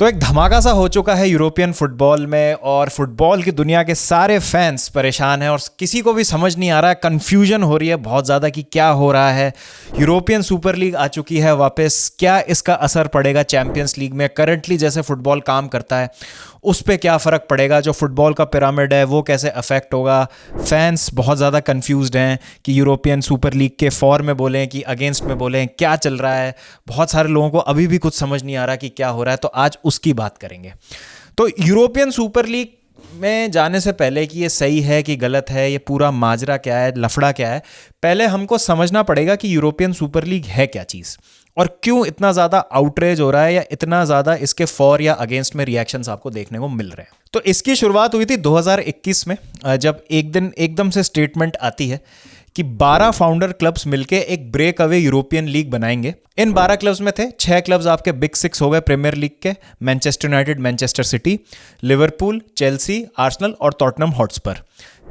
तो एक धमाका सा हो चुका है यूरोपियन फुटबॉल में और फुटबॉल की दुनिया के सारे फैंस परेशान हैं और किसी को भी समझ नहीं आ रहा है, कन्फ्यूजन हो रही है बहुत ज़्यादा कि क्या हो रहा है। यूरोपियन सुपर लीग आ चुकी है वापस, क्या इसका असर पड़ेगा चैंपियंस लीग में? करंटली जैसे फुटबॉल काम करता है उस पर क्या फ़र्क पड़ेगा? जो फुटबॉल का पिरामिड है वो कैसे अफेक्ट होगा? फैंस बहुत ज़्यादा कन्फ्यूज्ड हैं कि यूरोपियन सुपर लीग के फॉर में बोलें कि अगेंस्ट में बोलें, क्या चल रहा है। बहुत सारे लोगों को अभी भी कुछ समझ नहीं आ रहा कि क्या हो रहा है, तो आज उसकी बात करेंगे। तो यूरोपियन सुपर लीग में जाने से पहले कि ये सही है कि गलत है, ये पूरा माजरा क्या है, लफड़ा क्या है, पहले हमको समझना पड़ेगा कि यूरोपियन सुपर लीग है क्या चीज़ और क्यों इतना ज़्यादा आउटरेज हो रहा है या इतना ज़्यादा इसके फॉर या अगेंस्ट में रिएक्शंस आपको देखने को मिल रहे हैं। तो इसकी शुरुआत हुई थी 2021 में, जब एक दिन एकदम से स्टेटमेंट आती है कि 12 फाउंडर क्लब्स मिलके एक ब्रेक अवे यूरोपियन लीग बनाएंगे। इन 12 क्लब्स में थे 6 क्लब्स आपके बिग 6 हो गए प्रीमियर लीग के, Manchester United, Manchester City, Liverpool, Chelsea, Arsenal और टॉटनहम हॉटस्पर।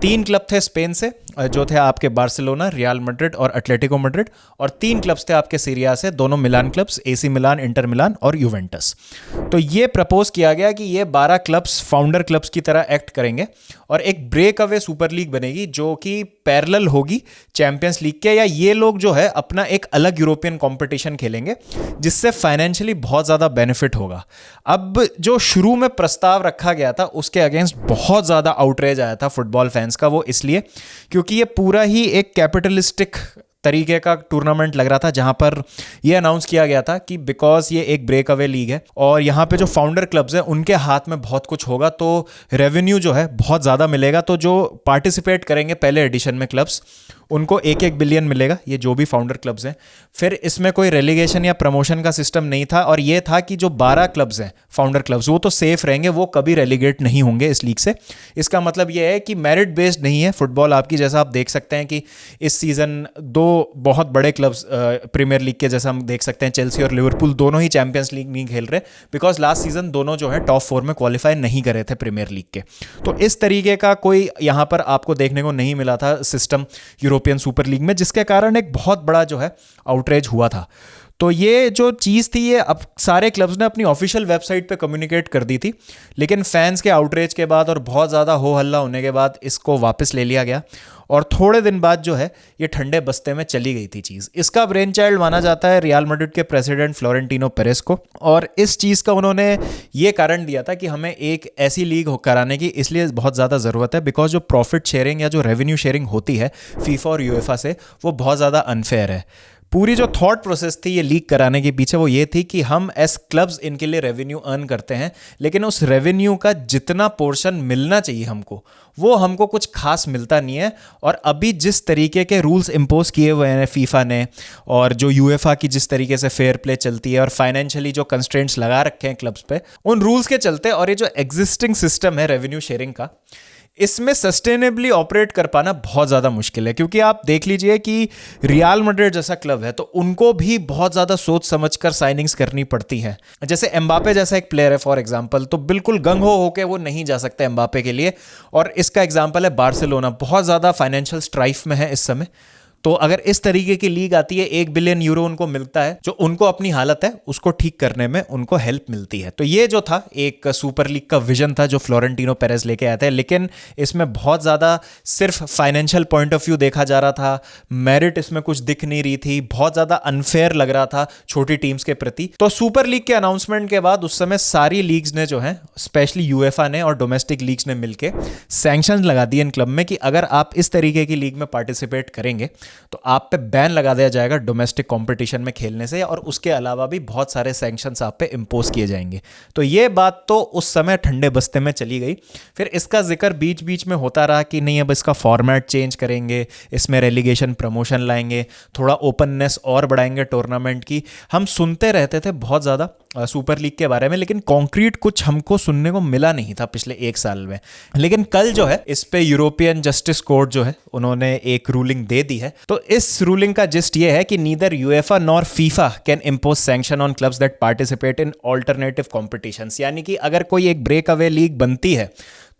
3 क्लब थे स्पेन से जो थे आपके बार्सिलोना, रियल मैड्रिड और एटलेटिको मैड्रिड, और 3 क्लब्स थे आपके सीरिया से, दोनों Milan clubs, AC Milan, Inter Milan और यूवेंटस। तो ये प्रपोज किया गया कि ये 12 क्लब्स फाउंडर क्लब्स की तरह एक्ट करेंगे और एक ब्रेक अवे सुपर लीग बनेगी जो कि पैरेलल होगी चैंपियंस लीग के, या ये लोग जो है अपना एक अलग यूरोपियन कंपटीशन खेलेंगे जिससे फाइनेंशियली बहुत ज़्यादा बेनिफिट होगा। अब जो शुरू में प्रस्ताव रखा गया था उसके अगेंस्ट बहुत ज़्यादा आउटरेज आया था फुटबॉल फैंस का, वो इसलिए क्योंकि ये पूरा ही एक कैपिटलिस्टिक तरीके का टूर्नामेंट लग रहा था, जहां पर ये अनाउंस किया गया था कि बिकॉज ये एक ब्रेक अवे लीग है और यहाँ पे जो फाउंडर क्लब्स हैं उनके हाथ में बहुत कुछ होगा, तो रेवेन्यू जो है बहुत ज़्यादा मिलेगा। तो जो पार्टिसिपेट करेंगे पहले एडिशन में क्लब्स, उनको 1-1 बिलियन मिलेगा, ये जो भी फाउंडर क्लब्स हैं। फिर इसमें कोई रेलीगेशन या प्रमोशन का सिस्टम नहीं था और ये था कि जो 12 क्लब्स हैं फाउंडर क्लब्स वो तो सेफ रहेंगे, वो कभी रेलीगेट नहीं होंगे इस लीग से। इसका मतलब ये है कि मेरिट बेस्ड नहीं है फुटबॉल आपकी, जैसा आप देख सकते हैं कि इस सीज़न 2 बहुत बड़े क्लब्स प्रीमियर लीग के, जैसा हम देख सकते हैं चेल्सी और लिवरपूल दोनों ही चैंपियंस लीग नहीं खेल रहे बिकॉज लास्ट सीजन दोनों जो है टॉप 4 में क्वालिफाई नहीं करे थे प्रीमियर लीग के। तो इस तरीके का कोई यहाँ पर आपको देखने को नहीं मिला था सिस्टम यूरोपियन सुपर लीग में, जिसके कारण एक बहुत बड़ा जो है आउटरेज हुआ था। तो ये जो चीज़ थी ये अब सारे क्लब्स ने अपनी ऑफिशियल वेबसाइट पे कम्युनिकेट कर दी थी, लेकिन फैंस के आउटरेज के बाद और बहुत ज़्यादा हो हल्ला होने के बाद इसको वापस ले लिया गया और थोड़े दिन बाद जो है ये ठंडे बस्ते में चली गई थी चीज़। इसका ब्रेन चाइल्ड माना जाता है रियल मैड्रिड के प्रेसिडेंट फ्लोरेंटिनो पेरेस को, और इस चीज़ का उन्होंने ये कारण दिया था कि हमें एक ऐसी लीग कराने की इसलिए बहुत ज़्यादा ज़रूरत है बिकॉज जो प्रॉफिट शेयरिंग या जो रेवेन्यू शेयरिंग होती है फीफा और यूएफा से वो बहुत ज़्यादा अनफेयर है। पूरी जो थॉट प्रोसेस थी ये लीग कराने के पीछे वो ये थी कि हम एज क्लब्स इनके लिए रेवेन्यू अर्न करते हैं, लेकिन उस रेवेन्यू का जितना पोर्शन मिलना चाहिए हमको वो हमको कुछ खास मिलता नहीं है। और अभी जिस तरीके के रूल्स इम्पोज किए हुए हैं फीफा ने और जो यूएफा की जिस तरीके से फेयर प्ले चलती है और फाइनेंशियली जो कंस्ट्रेंट्स लगा रखे हैं क्लब्स पे, उन रूल्स के चलते और ये जो एग्जिस्टिंग सिस्टम है रेवेन्यू शेयरिंग का, इसमें सस्टेनेबली ऑपरेट कर पाना बहुत ज़्यादा मुश्किल है। क्योंकि आप देख लीजिए कि रियल मैड्रिड जैसा क्लब है तो उनको भी बहुत ज़्यादा सोच समझकर साइनिंग्स करनी पड़ती हैं। जैसे एम्बापे जैसा एक प्लेयर है फॉर एग्जांपल, तो बिल्कुल गंग हो होके वो नहीं जा सकते एम्बापे के लिए, और इसका एग्जांपल है बार्सिलोना, बहुत ज़्यादा फाइनेंशियल स्ट्राइफ में है इस समय। तो अगर इस तरीके की लीग आती है 1 बिलियन यूरो उनको मिलता है, जो उनको अपनी हालत है उसको ठीक करने में उनको हेल्प मिलती है। तो ये जो था एक सुपर लीग का विजन था जो फ्लोरेंटिनो पेरेस लेके आए थे, लेकिन इसमें बहुत ज़्यादा सिर्फ फाइनेंशियल पॉइंट ऑफ व्यू देखा जा रहा था, मेरिट इसमें कुछ दिख नहीं रही थी, बहुत ज़्यादा अनफेयर लग रहा था छोटी टीम्स के प्रति। तो सुपर लीग के अनाउंसमेंट के बाद उस समय सारी लीग्स ने जो है, स्पेशली यूएफा ने और डोमेस्टिक लीग्स ने मिलकर सैंक्शन लगा दिए इन क्लब में कि अगर आप इस तरीके की लीग में पार्टिसिपेट करेंगे तो आप पे बैन लगा दिया जाएगा डोमेस्टिक कंपटीशन में खेलने से, और उसके अलावा भी बहुत सारे सैंक्शंस आप पे इंपोज किए जाएंगे। तो ये बात तो उस समय ठंडे बस्ते में चली गई। फिर इसका जिक्र बीच बीच में होता रहा कि नहीं अब इसका फॉर्मेट चेंज करेंगे, इसमें रेलीगेशन प्रमोशन लाएंगे, थोड़ा ओपननेस और बढ़ाएंगे टूर्नामेंट की। हम सुनते रहते थे बहुत ज़्यादा सुपर लीग के बारे में, लेकिन कॉन्क्रीट कुछ हमको सुनने को मिला नहीं था पिछले 1 साल में। लेकिन कल जो है इस पे यूरोपियन जस्टिस कोर्ट जो है उन्होंने एक रूलिंग दे दी है। तो इस रूलिंग का जिस्ट ये है कि neither UEFA nor FIFA can impose sanction on clubs that participate in alternative competitions. यानी कि अगर कोई एक ब्रेक अवे लीग बनती है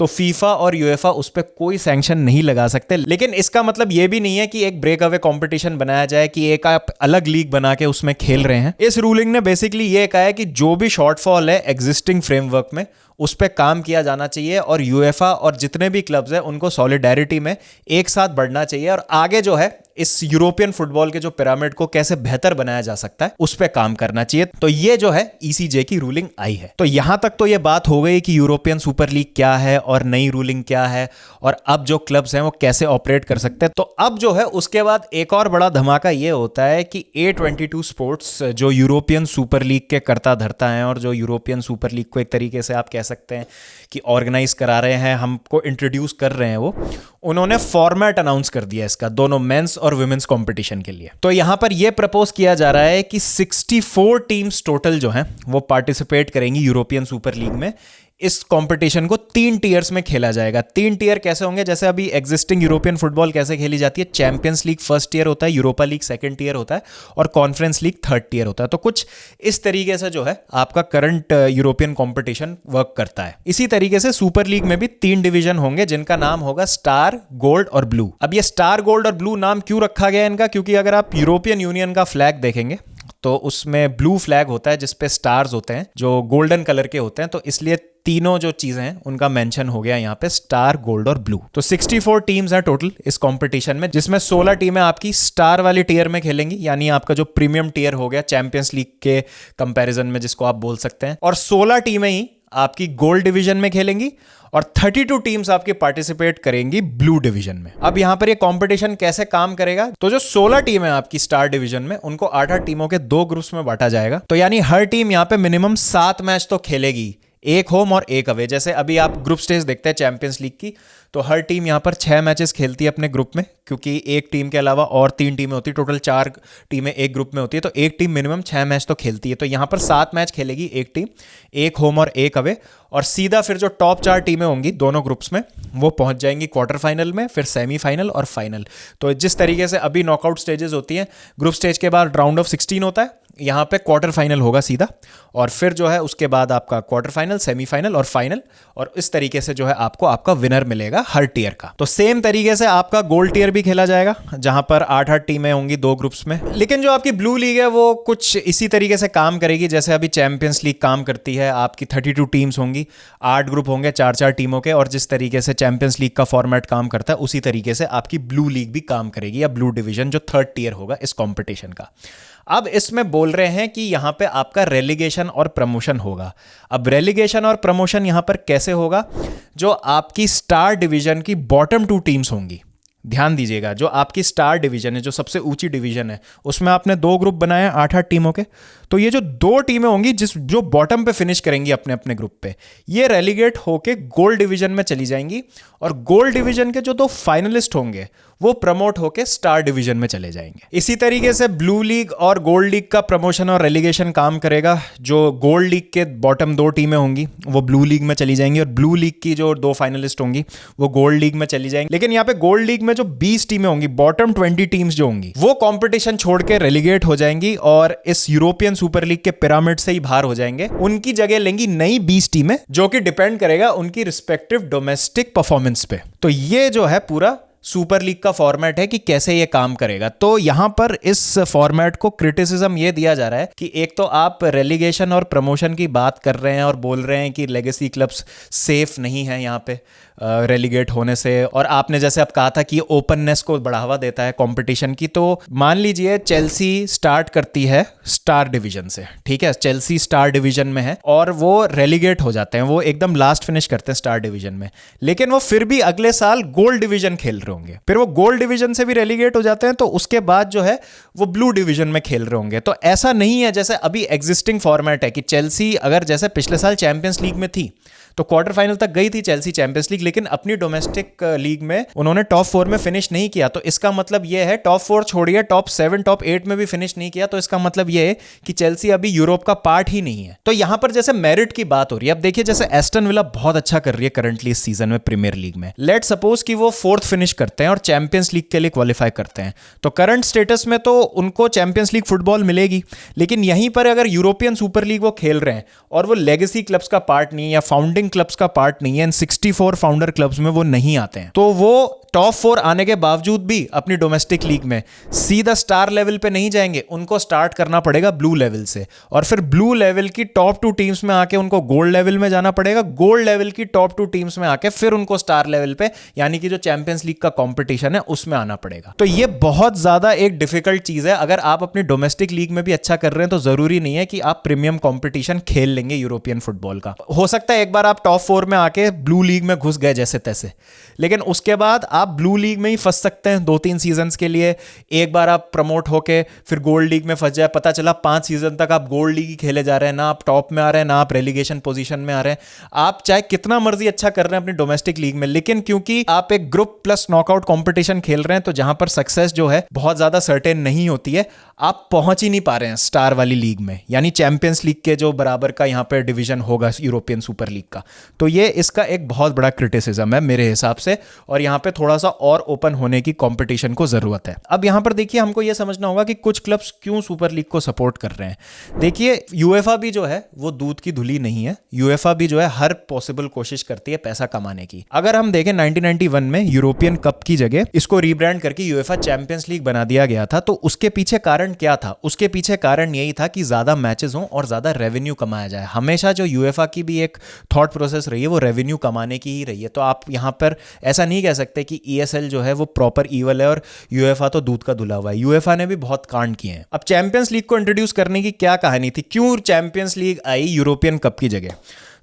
तो फीफा और यूएफा उस पर कोई सैंक्शन नहीं लगा सकते। लेकिन इसका मतलब ये भी नहीं है कि एक ब्रेक अवे कॉम्पिटिशन बनाया जाए कि एक आप अलग लीग बना के उसमें खेल रहे हैं। इस रूलिंग ने बेसिकली ये कहा है कि जो भी शॉर्टफॉल है एग्जिस्टिंग फ्रेमवर्क में उस पर काम किया जाना चाहिए और यूएफा और जितने भी क्लब्स हैं उनको सॉलिडेरिटी में एक साथ बढ़ना चाहिए और आगे जो है इस यूरोपियन फुटबॉल के जो पिरामिड को कैसे बेहतर बनाया जा सकता है उस पर काम करना चाहिए। तो ये जो है ईसीजे की रूलिंग आई है। तो यहां तक तो ये बात हो गई कि यूरोपियन सुपर लीग क्या है और नई रूलिंग क्या है और अब जो क्लब्स हैं वो कैसे ऑपरेट कर सकते हैं। तो अब जो है उसके बाद एक और बड़ा धमाका ये होता है कि A22 स्पोर्ट्स जो यूरोपियन सुपर लीग के कर्ता धर्ता हैं और जो यूरोपियन सुपर लीग को एक तरीके से आप कह सकते हैं कि ऑर्गेनाइज करा रहे हैं, हमको इंट्रोड्यूस कर रहे हैं, वो उन्होंने फॉर्मेट अनाउंस कर दिया इसका दोनों मेंस और वुमेन्स कंपटीशन के लिए। तो यहां पर यह प्रपोज किया जा रहा है कि 64 टीम्स टोटल जो हैं वो पार्टिसिपेट करेंगी यूरोपियन सुपर लीग में। इस कंपटीशन को 3 टीयर्स में खेला जाएगा। 3 टीयर कैसे होंगे, जैसे अभी एग्जिस्टिंग यूरोपियन फुटबॉल कैसे खेली जाती है, चैंपियंस लीग फर्स्ट टीयर होता है, यूरोपा लीग सेकंड टीयर होता है और कॉन्फ्रेंस लीग थर्ड टीयर होता है। तो कुछ इस तरीके से जो है आपका करंट यूरोपियन कंपटीशन वर्क करता है। इसी तरीके से सुपर लीग में भी 3 डिवीजन होंगे जिनका नाम होगा स्टार, गोल्ड और ब्लू। अब ये स्टार, गोल्ड और ब्लू नाम क्यों रखा गया इनका, क्योंकि अगर आप यूरोपियन यूनियन का फ्लैग देखेंगे तो उसमें ब्लू फ्लैग होता है जिसपे स्टार्स होते हैं जो गोल्डन कलर के होते हैं। तो इसलिए तीनों जो चीजें हैं उनका मेंशन हो गया यहाँ पे, स्टार, गोल्ड और ब्लू। तो 64 टीम्स हैं टोटल इस कंपटीशन में, जिसमें 16 टीमें आपकी स्टार वाली टीयर में खेलेंगी, यानी आपका जो प्रीमियम टीयर हो गया चैंपियंस लीग के कंपैरिजन में जिसको आप बोल सकते हैं, और 16 टीमें ही आपकी गोल्ड डिवीजन में खेलेंगी और 32 टीम्स आपके पार्टिसिपेट करेंगी ब्लू डिवीजन में। अब यहां पर ये कंपटीशन कैसे काम करेगा, तो जो 16 टीम है आपकी स्टार डिवीजन में उनको 8-8 टीमों के 2 ग्रुप्स में बांटा जाएगा। तो यानी हर टीम यहां पे मिनिमम 7 मैच तो खेलेगी, एक होम और एक अवे। जैसे अभी आप ग्रुप स्टेज देखते हैं चैंपियंस लीग की, तो हर टीम यहां पर 6 मैचेस खेलती है अपने ग्रुप में, क्योंकि एक टीम के अलावा और 3 टीमें होती है, टोटल 4 टीमें एक ग्रुप में होती है, तो एक टीम मिनिमम 6 मैच तो खेलती है। तो यहां पर 7 मैच खेलेगी एक टीम, एक होम और एक अवे, और सीधा फिर जो टॉप 4 टीमें होंगी दोनों ग्रुप्स में वो पहुंच जाएंगी क्वार्टर फाइनल में, फिर सेमीफाइनल और फाइनल। तो जिस तरीके से अभी नॉकआउट स्टेजेस होती हैं, ग्रुप स्टेज के बाद राउंड ऑफ 16 होता है, यहाँ पे क्वार्टर फाइनल होगा सीधा, और फिर जो है उसके बाद आपका क्वार्टर फाइनल, सेमीफाइनल और फाइनल, और इस तरीके से जो है आपको आपका विनर मिलेगा हर टीयर का। तो सेम तरीके से आपका गोल्ड टीयर भी खेला जाएगा जहां पर 8-8 टीमें होंगी 2 ग्रुप्स में। लेकिन जो आपकी ब्लू लीग है वो कुछ इसी तरीके से काम करेगी जैसे अभी चैंपियंस लीग काम करती है। आपकी 32 टीम्स होंगी, 8 ग्रुप होंगे 4-4 टीमों के, और जिस तरीके से चैंपियंस लीग का फॉर्मेट काम करता है उसी तरीके से आपकी ब्लू लीग भी काम करेगी, या ब्लू डिवीजन जो थर्ड टीयर होगा इस कॉम्पिटिशन का। अब इसमें बोल रहे हैं कि यहां पे आपका रेलीगेशन और प्रमोशन होगा। अब रेलीगेशन और प्रमोशन यहां पर कैसे होगा, जो आपकी स्टार डिवीजन की बॉटम 2 टीम्स होंगी, ध्यान दीजिएगा, जो आपकी स्टार डिवीजन है, जो सबसे ऊंची डिवीजन है, उसमें आपने 2 ग्रुप बनाए 8-8 टीमों के, तो ये जो 2 टीमें होंगी जो बॉटम पे फिनिश करेंगी अपने अपने ग्रुप पे, ये रेलीगेट होके गोल्ड डिवीजन में चली जाएंगी, और गोल्ड डिवीजन के जो 2 फाइनलिस्ट होंगे वो प्रमोट होके स्टार डिवीजन में चले जाएंगे। इसी तरीके से ब्लू लीग और गोल्ड लीग का प्रमोशन और रेलीगेशन काम करेगा। जो गोल्ड लीग के बॉटम 2 टीमें होंगी वो ब्लू लीग में चली जाएंगी, और ब्लू लीग की जो 2 फाइनलिस्ट होंगी वो गोल्ड लीग में चली जाएंगी। लेकिन यहाँ पे गोल्ड लीग में जो 20 टीमें होंगी, बॉटम 20 टीम्स जो होंगी, वो कंपटीशन छोड़ के रेलीगेट हो जाएंगी और इस यूरोपियन सुपर लीग के पिरामिड से ही बाहर हो जाएंगे। उनकी जगह लेंगी नई 20 टीमें, जो कि डिपेंड करेगा उनकी रिस्पेक्टिव डोमेस्टिक परफॉर्मेंस पे। तो ये जो है पूरा सुपर लीग का फॉर्मेट है कि कैसे ये काम करेगा। तो यहां पर इस फॉर्मेट को क्रिटिसिज्म ये दिया जा रहा है कि एक तो आप रेलीगेशन और प्रमोशन की बात कर रहे हैं और बोल रहे हैं कि लेगेसी क्लब्स सेफ नहीं है यहाँ पे रेलीगेट होने से, और आपने जैसे अब कहा था कि ओपननेस को बढ़ावा देता है कंपटीशन की। तो मान लीजिए चेल्सी स्टार्ट करती है स्टार डिवीजन से, ठीक है, चेल्सी स्टार डिवीजन में है और वो रेलीगेट हो जाते हैं, वो एकदम लास्ट फिनिश करते हैं स्टार डिवीजन में, लेकिन वो फिर भी अगले साल गोल्ड डिवीजन खेल रहे होंगे, फिर वो गोल्ड डिवीजन से भी रेलीगेट हो जाते हैं, तो उसके बाद जो है वो ब्लू डिवीजन में खेल रहे होंगे। तो ऐसा नहीं है जैसे अभी एग्जिस्टिंग फॉर्मेट है कि चेल्सी अगर जैसे पिछले साल चैंपियंस लीग में थी तो क्वार्टर फाइनल तक गई थी चेल्सी चैंपियंस लीग, लेकिन अपनी डोमेस्टिक लीग में उन्होंने टॉप 4 में फिनिश नहीं किया। तो इसका मतलब यह है, टॉप 4 छोड़िए, टॉप 7 टॉप 8 में भी फिनिश नहीं किया, तो इसका मतलब यह है कि चेल्सी अभी यूरोप का पार्ट ही नहीं है। तो यहां पर जैसे मेरिट की बात हो रही है, अब देखिए जैसे एस्टन विला बहुत अच्छा कर रही है करंटली इस सीजन में प्रीमियर लीग में, लेट सपोज कि वो 4th फिनिश करते हैं और चैंपियंस लीग के लिए क्वालिफाई करते हैं। तो करंट स्टेटस में तो उनको चैंपियंस लीग फुटबॉल मिलेगी, लेकिन यहीं पर अगर यूरोपियन सुपर लीग वो खेल रहे हैं और वो लेगेसी क्लब्स का पार्ट नहीं है या फाउंडिंग क्लब्स का पार्ट नहीं है, इन 64 फाउंडर क्लब्स में वो नहीं आते हैं, तो वो टॉप 4 आने के बावजूद भी अपनी डोमेस्टिक लीग में सीधा स्टार लेवल पे नहीं जाएंगे, उनको स्टार्ट करना पड़ेगा ब्लू लेवल से, और फिर ब्लू लेवल की टॉप 2 टीम्स में आके उनको गोल्ड लेवल में जाना पड़ेगा, गोल्ड लेवल की टॉप 2 टीम्स में आके फिर उनको स्टार लेवल पे यानी कि जो चैंपियंस लीग का कंपटीशन है उसमें आना पड़ेगा। तो ये बहुत ज्यादा एक डिफिकल्ट चीज है। अगर आप अपनी डोमेस्टिक लीग में भी अच्छा कर रहे हैं तो जरूरी नहीं है कि आप प्रीमियम कंपटीशन खेल लेंगे यूरोपियन फुटबॉल का। हो सकता है एक बार आप टॉप 4 में आके ब्लू लीग में घुस गए जैसे तैसे, लेकिन उसके बाद आप ब्लू लीग में ही फंस सकते हैं 2-3 सीजन्स के लिए। एक बार आप प्रमोट होके फिर गोल्ड लीग में फंस जाए, पता चला 5 सीजन तक आप गोल्ड लीग ही खेले जा रहे हैं, ना आप टॉप में आ रहे हैं ना आप रेलीगेशन पोजीशन में आ रहे हैं। आप चाहे कितना मर्जी अच्छा कर रहे हैं अपनी डोमेस्टिक लीग में, लेकिन क्योंकि आप एक ग्रुप प्लस नॉकआउट कंपटीशन खेल रहे हैं तो जहां पर सक्सेस जो है बहुत ज्यादा सर्टेन नहीं होती है, आप पहुंच ही नहीं पा रहे हैं स्टार वाली लीग में, यानी चैंपियंस लीग के जो बराबर का यहां पर डिवीजन होगा यूरोपियन सुपर लीग का। तो ये इसका एक बहुत बड़ा क्रिटिसिज्म है मेरे हिसाब से, और यहां पे थोड़ा सा और ओपन होने की कंपटीशन को जरूरत है। अब यहां पर देखिए हमको यह समझना होगा कि कुछ क्लब्स क्यों सुपर लीग को सपोर्ट कर रहे हैं। देखिए यूएफए भी जो है वो दूध की धुली नहीं है, यूएफए भी जो है हर पॉसिबल कोशिश करती है पैसा कमाने की। अगर हम देखें 1991 में यूरोपियन कप की जगह इसको रीब्रांड करके यूएफए चैंपियंस लीग बना दिया गया था, तो उसके पीछे कारण क्या था? उसके पीछे कारण यही था कि ज्यादा मैचेस हों और ज्यादा रेवेन्यू कमाया जाए। हमेशा जो यूएफए की भी एक थॉट प्रोसेस रही है वो रेवेन्यू कमाने की ही रही है। तो आप यहां पर ऐसा नहीं कह सकते कि ईएसएल जो है वो प्रॉपर ईवल है और यूएफए तो दूध का धुला हुआ है। यूएफए ने भी बहुत कांड किए हैं। अब चैंपियंस लीग को इंट्रोड्यूस करने की क्या कहानी थी, क्यों चैंपियंस लीग आई यूरोपियन कप की जगह?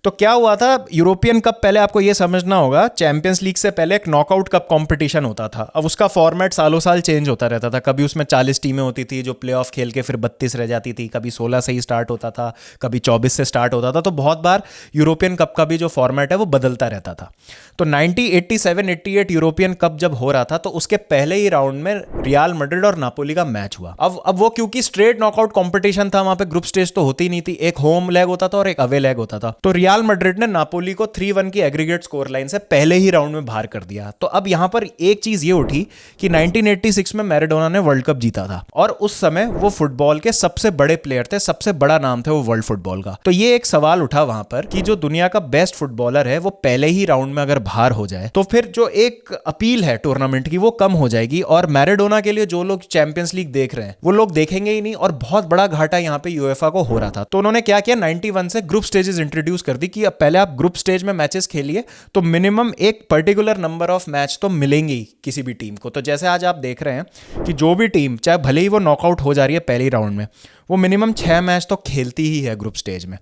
तो क्या हुआ था, यूरोपियन कप पहले आपको यह समझना होगा, चैंपियंस लीग से पहले एक नॉकआउट कप कंपटीशन होता था। अब उसका फॉर्मेट सालों साल चेंज होता रहता था। कभी उसमें 40 टीमें होती थी जो प्लेऑफ खेल के फिर 32 रह जाती थी, कभी 16 से ही स्टार्ट होता था, कभी 24 से स्टार्ट होता था। तो बहुत बार यूरोपियन कप का भी जो फॉर्मेट है वो बदलता रहता था। तो 1987-88 यूरोपियन कप जब हो रहा था तो उसके पहले ही राउंड में रियल मैड्रिड और नापोली का मैच हुआ। अब वो क्योंकि स्ट्रेट नॉकआउट कंपटीशन था, वहां पे ग्रुप स्टेज तो होती नहीं थी, एक होम लेग होता था और एक अवे लेग होता था। तो रियल मैड्रिड ने नापोली को 3-1 की एग्रीगेट स्कोर लाइन से पहले ही राउंड में बाहर कर दिया। तो अब यहां पर एक चीज ये उठी कि 1986 में मैराडोना ने वर्ल्ड कप जीता था और उस समय वो फुटबॉल के सबसे बड़े प्लेयर थे, सबसे बड़ा नाम थे वो वर्ल्ड फुटबॉल का। तो ये एक सवाल उठा वहां पर कि जो दुनिया का बेस्ट फुटबॉलर है वो पहले ही राउंड में अगर बाहर हो जाए तो फिर जो एक अपील है टूर्नामेंट की वो कम हो जाएगी, और मैराडोना के लिए जो लोग चैंपियंस लीग देख रहे हैं वो लोग देखेंगे ही नहीं, और बहुत बड़ा घाटा यहां पे यूएफए को हो रहा था। तो उन्होंने क्या किया, 91 से ग्रुप स्टेजेस इंट्रोड्यूस कर दी कि अब पहले आप ग्रुप स्टेज में मैचेस खेलिए तो मिनिमम एक पर्टिकुलर नंबर ऑफ मैच तो मिलेंगे ही किसी भी टीम को। तो जैसे आज आप देख रहे हैं कि जो भी टीम चाहे भले ही वो नॉकआउट हो जा रही है पहले राउंड में, वो मिनिमम 6 मैच तो खेलती ही है ग्रुप स्टेज में।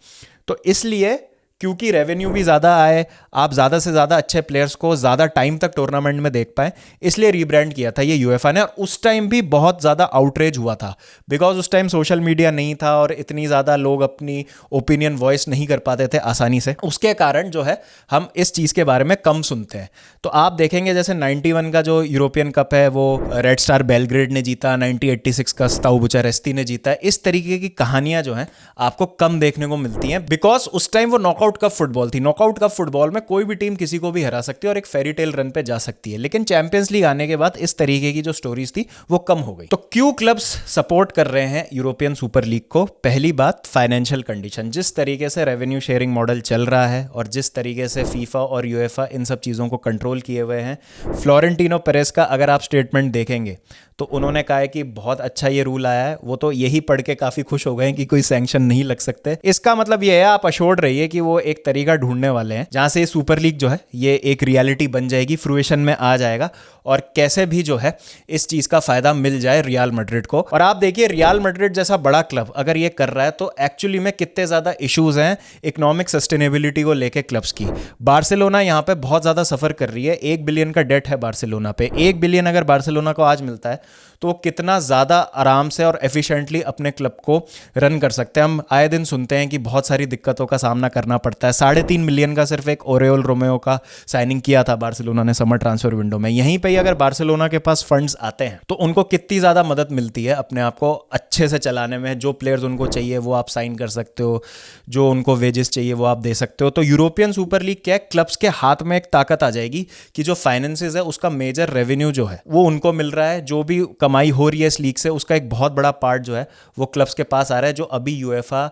तो इसलिए क्योंकि रेवेन्यू भी ज़्यादा आए, आप ज़्यादा से ज़्यादा अच्छे प्लेयर्स को ज़्यादा टाइम तक टूर्नामेंट में देख पाए, इसलिए रीब्रांड किया था ये यूएफए ने। और उस टाइम भी बहुत ज़्यादा आउटरेज हुआ था, बिकॉज उस टाइम सोशल मीडिया नहीं था और इतनी ज़्यादा लोग अपनी ओपिनियन वॉइस नहीं कर पाते थे आसानी से। उसके कारण जो है हम इस चीज़ के बारे में कम सुनते हैं। तो आप देखेंगे जैसे 91 का जो यूरोपियन कप है वो रेड स्टार बेलग्रेड ने जीता, 1986 का स्ताउ बुचारेस्ती ने जीता। इस तरीके की कहानियां जो हैं आपको कम देखने को मिलती हैं, बिकॉज उस टाइम वो नॉकआउट कप फुटबॉल थी। नॉकआउट कप फुटबॉल में कोई भी टीम किसी को भी हरा सकती है और एक फेरी टेल रन पे जा सकती है, लेकिन चैंपियंस लीग आने के बाद इस तरीके की जो स्टोरीज थी वो कम हो गई। तो क्यों क्लब्स सपोर्ट कर रहे हैं यूरोपियन सुपर लीग को? पहली बात, फाइनेंशियल कंडीशन। जिस तरीके से रेवेन्यू शेयरिंग मॉडल चल रहा है और जिस तरीके से फीफा और यूएफए इन सब चीज़ों को कंट्रोल किए हुए हैं। फ्लोरेंटिनो पेरेस का अगर आप स्टेटमेंट देखेंगे तो उन्होंने कहा है कि बहुत अच्छा ये रूल आया है, वो तो यही पढ़ के काफ़ी खुश हो गए कि कोई सैंक्शन नहीं लग सकते। इसका मतलब ये है, आप अश्योर्ड रहिए कि वो एक तरीका ढूंढने वाले हैं जहां से ये सुपर लीग जो है ये एक रियलिटी बन जाएगी, फ्रूएशन में आ जाएगा और कैसे भी जो है इस चीज़ का फायदा मिल जाए रियल मैड्रिड को। और आप देखिए रियल मैड्रिड जैसा बड़ा क्लब अगर ये कर रहा है तो एक्चुअली में कितने ज़्यादा इश्यूज हैं इकोनॉमिक सस्टेनेबिलिटी को लेके क्लब्स की। बार्सिलोना यहाँ पे बहुत ज़्यादा सफ़र कर रही है, 1 बिलियन का डेट है बार्सिलोना पे। 1 बिलियन अगर बार्सिलोना को आज मिलता है तो वो कितना ज़्यादा आराम से और एफिशिएंटली अपने क्लब को रन कर सकते हैं। हम आए दिन सुनते हैं कि बहुत सारी दिक्कतों का सामना करना पड़ता है। 3.5 मिलियन का सिर्फ एक ओरेओल रोमेओ का साइनिंग किया था बार्सिलोना ने समर ट्रांसफर विंडो में। यहीं पे ही अगर बार्सिलोना के पास फंड्स आते हैं तो उनको कितनी ज़्यादा मदद मिलती है अपने आप को अच्छे से चलाने में। जो प्लेयर्स उनको चाहिए वो आप साइन कर सकते हो, जो उनको वेजेस चाहिए वो आप दे सकते हो। तो यूरोपियन सुपर लीग क्या है, क्लब्स के हाथ में एक ताकत आ जाएगी कि जो फाइनेंसेस है उसका मेजर रेवेन्यू जो है वो उनको मिल रहा है। जो भी कमाई हो रही है इस लीग से उसका एक बहुत बड़ा पार्ट जो है वो क्लब्स के पास आ रहा है, जो अभी यूएफए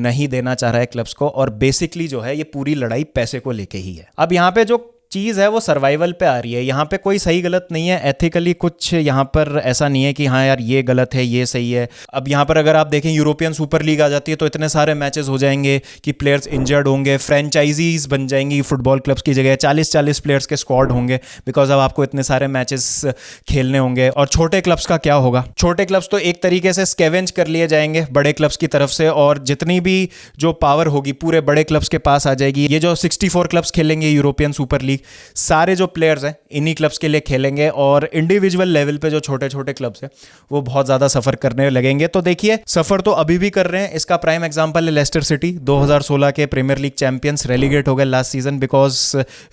नहीं देना चाह रहा है क्लब्स को। और बेसिकली जो है ये पूरी लड़ाई पैसे को लेके ही है। अब यहाँ पे जो चीज़ है वो सर्वाइवल पे आ रही है। यहाँ पे कोई सही गलत नहीं है, एथिकली कुछ यहाँ पर ऐसा नहीं है कि हाँ यार ये गलत है ये सही है। अब यहाँ पर अगर आप देखें यूरोपियन सुपर लीग आ जाती है तो इतने सारे मैचेस हो जाएंगे कि प्लेयर्स इंजर्ड होंगे, फ्रेंचाइजीज बन जाएंगी फुटबॉल क्लब्स की जगह, 40-40 प्लेयर्स के स्क्वाड होंगे बिकॉज अब आपको इतने सारे मैचेस खेलने होंगे। और छोटे क्लब्स का क्या होगा? छोटे क्लब्स तो एक तरीके से स्कैवेंज कर लिए जाएंगे बड़े क्लब्स की तरफ से, और जितनी भी जो पावर होगी पूरे बड़े क्लब्स के पास आ जाएगी। ये जो 64 क्लब्स खेलेंगे यूरोपियन सुपर लीग, सारे जो प्लेयर्स हैं इन्हीं क्लब्स के लिए खेलेंगे, और इंडिविजुअल लेवल पे जो छोटे छोटे क्लब्स हैं वो बहुत ज़्यादा सफ़र करने लगेंगे। तो देखिए सफ़र तो अभी भी कर रहे हैं। इसका प्राइम एग्जांपल है लेस्टर सिटी, 2016 के प्रीमियर लीग चैंपियंस, रेलीगेट हो गए लास्ट सीजन बिकॉज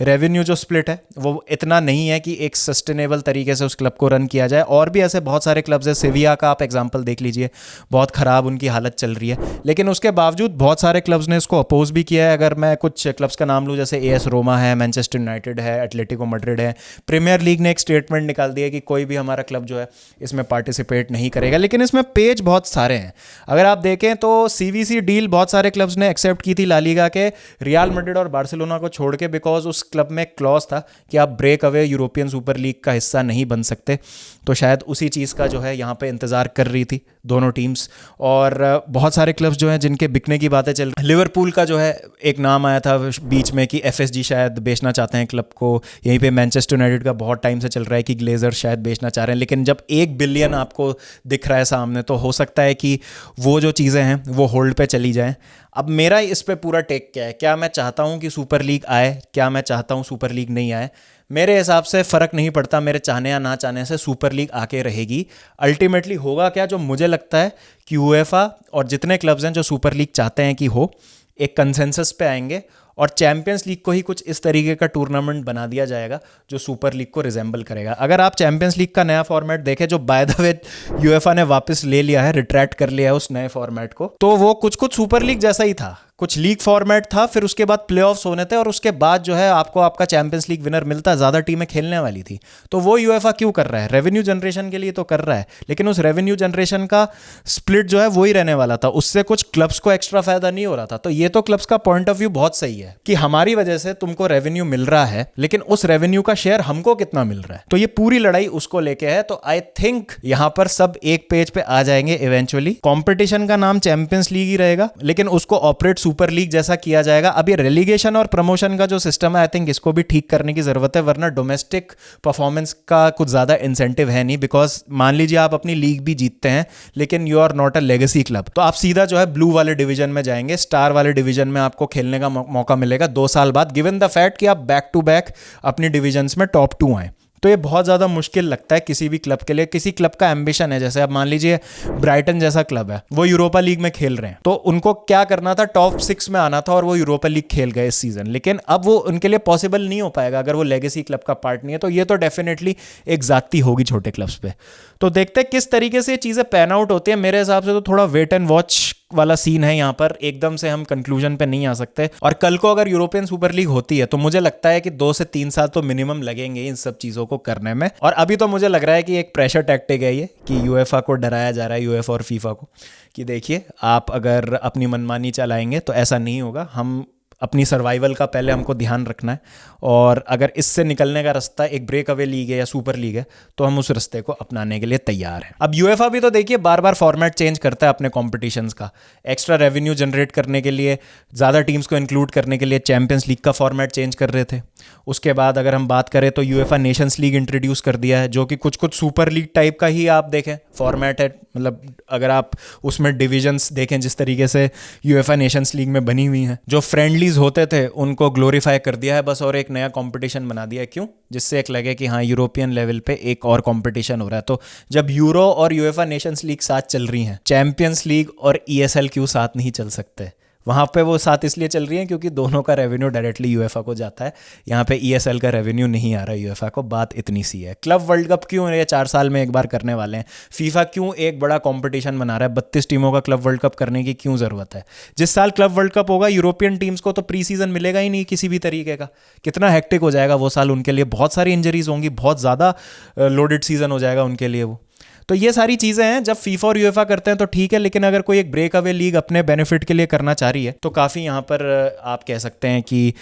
रेवेन्यू जो स्प्लिट है वो इतना नहीं है कि एक सस्टेनेबल तरीके से उस क्लब को रन किया जाए। और भी ऐसे बहुत सारे क्लब्स हैं, सेविया का आप एग्जाम्पल देख लीजिए, बहुत ख़राब उनकी हालत चल रही है, लेकिन उसके बावजूद बहुत सारे क्लब्स ने इसको अपोज भी किया है। अगर मैं कुछ क्लब्स का नाम लूँ जैसे AS रोमा है, मैनचेस्टर यूनाइटेड है, एटलेटिको मैड्रिड है। प्रीमियर लीग ने एक स्टेटमेंट निकाल दिया कि कोई भी हमारा क्लब जो है इसमें पार्टिसिपेट नहीं करेगा, लेकिन इसमें पेज बहुत सारे हैं। अगर आप देखें तो CVC डील बहुत सारे क्लब्स ने एक्सेप्ट की थी ला लीगा के, रियल मैड्रिड और बार्सिलोना को छोड़ के, बिकॉज उस क्लब में क्लॉज था कि आप break away European super league का हिस्सा नहीं बन सकते। तो शायद उसी चीज़ का जो है यहाँ पे इंतजार कर रही थी दोनों टीम्स। और बहुत सारे क्लब्स जो हैं जिनके बिकने की बातें चल रही, लिवरपूल का जो है एक नाम आया था बीच में कि FSG शायद बेचना चाहते हैं क्लब को। यहीं पे मैनचेस्टर यूनाइटेड का बहुत टाइम से चल रहा है कि ग्लेजर शायद बेचना चाह रहे हैं, लेकिन जब 1 बिलियन आपको दिख रहा है सामने तो हो सकता है कि वो जो चीज़ें हैं वो होल्ड पे चली जाएं। अब मेरा इस पे पूरा टेक क्या है, क्या मैं चाहता हूँ कि सुपर लीग आए, क्या मैं चाहता हूँ सुपर लीग नहीं आए? मेरे हिसाब से फ़र्क नहीं पड़ता, मेरे चाहने या ना चाहने से सुपर लीग आके रहेगी। अल्टीमेटली होगा क्या, जो मुझे लगता है कि यूएफए और जितने क्लब्स हैं जो सुपर लीग चाहते हैं कि हो, एक कंसेंसस पे आएंगे और चैंपियंस लीग को ही कुछ इस तरीके का टूर्नामेंट बना दिया जाएगा जो सुपर लीग को रिजेंबल करेगा। अगर आप चैंपियंस लीग का नया फॉर्मेट देखें जो बाय द वे यूएफए ने वापस ले लिया है, रिट्रैक्ट कर लिया है उस नए फॉर्मेट को, तो वो कुछ कुछ सुपर लीग जैसा ही था। कुछ लीग फॉर्मेट था, फिर उसके बाद प्लेऑफ्स होने थे और उसके बाद जो है आपको आपका चैंपियंस लीग विनर मिलता, ज़्यादा टीमें खेलने वाली थी। तो वो यूएफए क्यों कर रहा है? रेवेन्यू जनरेशन के लिए तो कर रहा है, लेकिन उस रेवेन्यू जनरेशन का स्प्लिट जो है वही रहने वाला था, उससे कुछ क्लब्स को एक्स्ट्रा फायदा नहीं हो रहा था। तो ये तो क्लब्स का पॉइंट ऑफ व्यू बहुत सही है कि हमारी वजह से तुमको रेवेन्यू मिल रहा है, लेकिन उस रेवेन्यू का शेयर हमको कितना मिल रहा है। तो ये पूरी लड़ाई उसको लेके है। तो आई थिंक यहां पर सब एक पेज पे आ जाएंगे इवेंचुअली। कॉम्पिटिशन का नाम चैंपियंस लीग ही रहेगा, लेकिन उसको ऑपरेट सुपर लीग जैसा किया जाएगा। अब ये रेलीगेशन और प्रमोशन का जो सिस्टम है, आई थिंक इसको भी ठीक करने की जरूरत है, वरना डोमेस्टिक परफॉर्मेंस का कुछ ज्यादा इंसेंटिव है नहीं। बिकॉज मान लीजिए आप अपनी लीग भी जीतते हैं लेकिन you are not a legacy club, तो आप सीधा जो है ब्लू वाले डिवीजन में जाएंगे, स्टार वाले डिवीजन में आपको खेलने का मौका मिलेगा 2 साल बाद, गिवन द फैक्ट कि आप बैक टू बैक अपनी डिवीजन्स में टॉप 2 आए। तो ये बहुत ज़्यादा मुश्किल लगता है किसी भी क्लब के लिए। किसी क्लब का एम्बिशन है, जैसे अब मान लीजिए ब्राइटन जैसा क्लब है, वो यूरोपा लीग में खेल रहे हैं, तो उनको क्या करना था, टॉप 6 में आना था, और वो यूरोपा लीग खेल गए इस सीजन। लेकिन अब वो उनके लिए पॉसिबल नहीं हो पाएगा अगर वो लेगेसी क्लब का पार्ट नहीं है। तो ये तो डेफिनेटली एक जाती होगी छोटे क्लब्स पे। तो देखते हैं किस तरीके से ये चीज़ें पैन आउट होती है। मेरे हिसाब से तो थोड़ा वेट एंड वॉच वाला सीन है यहाँ पर, एकदम से हम कंक्लूजन पे नहीं आ सकते। और कल को अगर यूरोपियन सुपर लीग होती है तो मुझे लगता है कि 2 से 3 साल तो मिनिमम लगेंगे इन सब चीज़ों को करने में। और अभी तो मुझे लग रहा है कि एक प्रेशर टैक्टिक है ये, कि यूएफए को डराया जा रहा है, यूएफए और फीफा को, कि देखिए आप अगर अपनी मनमानी चलाएंगे तो ऐसा नहीं होगा, हम अपनी सर्वाइवल का पहले हमको ध्यान रखना है, और अगर इससे निकलने का रास्ता एक ब्रेक अवे लीग है या सुपर लीग है तो हम उस रास्ते को अपनाने के लिए तैयार हैं। अब यूएफए भी तो देखिए बार बार फॉर्मेट चेंज करता है अपने कॉम्पिटिशन्स का, एक्स्ट्रा रेवेन्यू जनरेट करने के लिए, ज़्यादा टीम्स को इंक्लूड करने के लिए चैंपियंस लीग का फॉर्मेट चेंज कर रहे थे, उसके बाद अगर हम बात करें तो यूएफए नेशंस लीग इंट्रोड्यूस कर दिया है, जो कि कुछ कुछ सुपर लीग टाइप का ही आप देखें फॉर्मेट है। मतलब अगर आप उसमें डिविजन्स देखें जिस तरीके से यूएफए नेशंस लीग में बनी हुई हैं, जो फ्रेंडलीज होते थे उनको ग्लोरीफाई कर दिया है बस, और एक नया कंपटीशन बना दिया है। क्यों? जिससे एक लगे कि हाँ यूरोपियन लेवल पे एक और कंपटीशन हो रहा है। तो जब यूरो और यूएफए नेशंस लीग साथ चल रही हैं, चैंपियंस लीग और ईएसएल क्यों साथ नहीं चल सकते? वहाँ पे वो साथ इसलिए चल रही हैं क्योंकि दोनों का रेवेन्यू डायरेक्टली यूएफए को जाता है, यहाँ पे ईएसएल का रेवेन्यू नहीं आ रहा है यूएफए को। बात इतनी सी है। क्लब वर्ल्ड कप क्यों ये 4 साल में एक बार करने वाले हैं? फीफा क्यों एक बड़ा कंपटीशन बना रहा है? 32 टीमों का क्लब वर्ल्ड कप करने की क्यों ज़रूरत है? जिस साल क्लब वर्ल्ड कप होगा यूरोपियन टीम्स को तो प्री सीजन मिलेगा ही नहीं किसी भी तरीके का। कितना हेक्टिक हो जाएगा वो साल उनके लिए, बहुत सारी इंजरीज होंगी, बहुत ज़्यादा लोडेड सीजन हो जाएगा उनके लिए वो। तो ये सारी चीज़ें हैं, जब फीफा और यूएफए करते हैं तो ठीक है, लेकिन अगर कोई एक ब्रेक अवे लीग अपने बेनिफिट के लिए करना चाह रही है तो काफ़ी यहाँ पर आप कह सकते हैं कि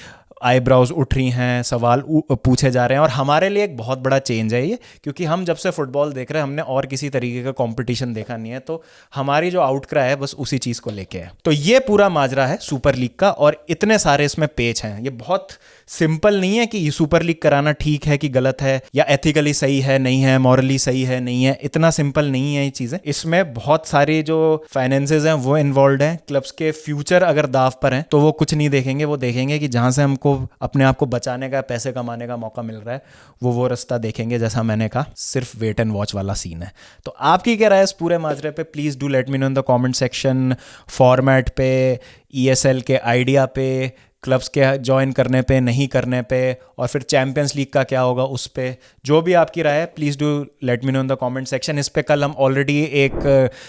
आईब्राउज उठ रही हैं, सवाल पूछे जा रहे हैं। और हमारे लिए एक बहुत बड़ा चेंज है ये, क्योंकि हम जब से फुटबॉल देख रहे हैं हमने और किसी तरीके का कंपटीशन देखा नहीं है, तो हमारी जो आउटक्राई है बस उसी चीज़ को लेके है। तो ये पूरा माजरा है सुपर लीग का, और इतने सारे इसमें पेच हैं। ये बहुत सिंपल नहीं है कि ये सुपर लीग कराना ठीक है कि गलत है, या एथिकली सही है नहीं है, मॉरली सही है नहीं है। इतना सिंपल नहीं है ये चीज़ें। इसमें बहुत सारे जो फाइनेंसेस हैं वो इन्वॉल्व हैं। क्लब्स के फ्यूचर अगर दाव पर हैं तो वो कुछ नहीं देखेंगे, वो देखेंगे कि जहाँ से हमको अपने आप को बचाने का, पैसे कमाने का मौका मिल रहा है वो रास्ता देखेंगे। जैसा मैंने कहा, सिर्फ वेट एंड वॉच वाला सीन है। तो आपकी क्या राय है इस पूरे माजरे पे? Please do let me know in the comment section. Format पे, ईएसएल के आइडिया पे, क्लब्स के ज्वाइन करने पे नहीं करने पे, और फिर चैंपियंस लीग का क्या होगा उस पे, जो भी आपकी राय है please do let me know in the comment section. इस पे कल हम ऑलरेडी एक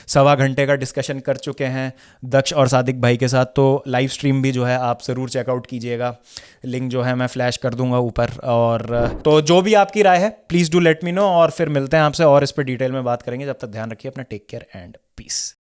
1.25 घंटे का डिस्कशन कर चुके हैं दक्ष और सादिक भाई के साथ। तो लाइव स्ट्रीम भी जो है आप ज़रूर चेकआउट कीजिएगा, लिंक जो है मैं फ्लैश कर दूंगा ऊपर। और तो जो भी आपकी राय है please do let me know, और फिर मिलते हैं आपसे और इस पर डिटेल में बात करेंगे। जब तक ध्यान रखिए अपना, टेक केयर एंड पीस।